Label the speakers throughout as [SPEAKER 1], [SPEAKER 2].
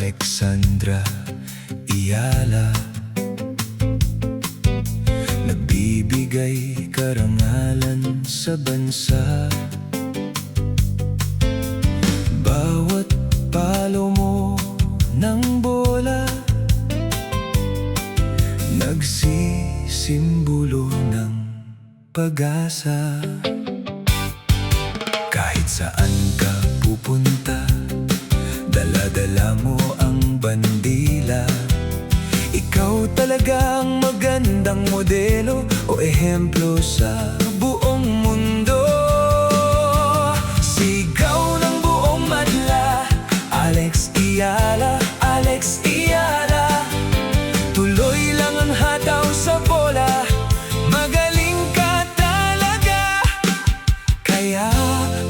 [SPEAKER 1] Alexandra Iyala, nagbibigay karangalan sa bansa. Bawat palo mo ng bola, nagsisimbolo ng pag-asa. Kahit saan ka pupunta, dala-dala mo ang bandila. Ikaw talagang magandang modelo o ehemplo sa buong mundo. Sigaw ng buong madla, Alex Iyala, Alex Iyala. Tuloy lang ang hataw sa bola, magaling ka talaga, kaya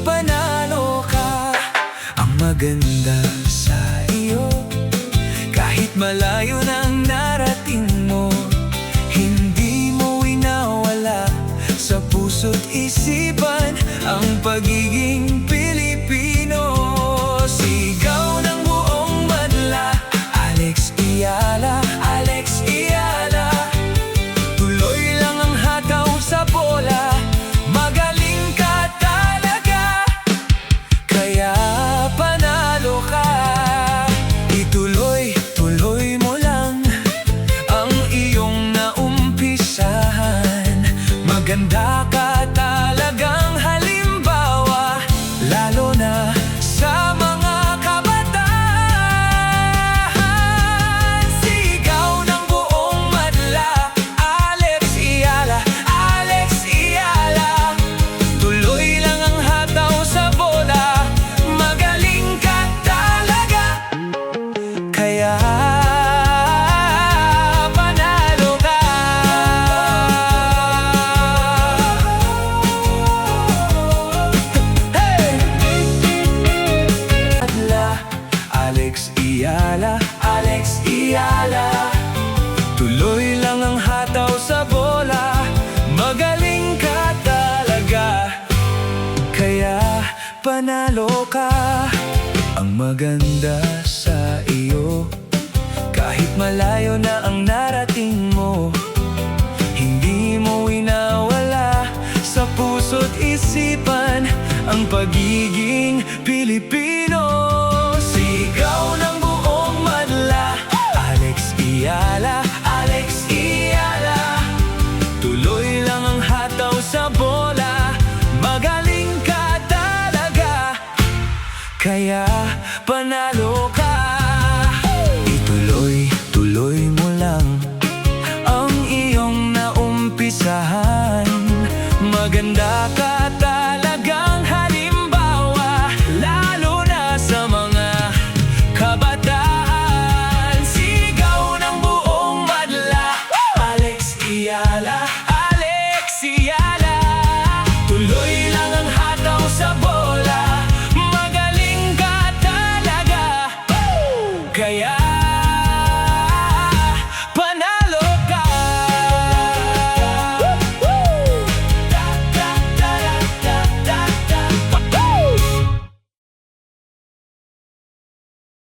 [SPEAKER 1] panalo ka. Ang maganda sa iyo, kahit malayo na ang narating mo, hindi mo winawala sa puso't isipan ang pagiging Pilipino. Sigaw ng buong madla, Alex Iyala, Alex Iyala. Tuloy lang ang hataw sa bola, magaling ka talaga, kaya panalo ka. Ituloy mo lang ang iyong naumpisahan. Maganda ka talagang halimbawa, lalo na sa mga kabataan. Sigaw ng buong madla, Alex Iyala, Alex Iyala. Tuloy lang ang hataw sa bola, magaling ka talaga, kaya panalo ka. Hey! Madla, Alex Iyala, Alex Iyala. Tuloy lang ang hataw sa bola, magaling ka talaga, kaya panalo ka. Ang maganda sa iyo, kahit malayo na ang narating mo, hindi mo winawala sa puso't isipan ang pagiging Pilipino. Sigaw ng buong madla, Alex Iyala, Alex Iyala. Tuloy lang ang hataw sa bola, magaling ka talaga, kaya panalo ka. Ituloy mo lang ang iyong naumpisahan. Maganda ka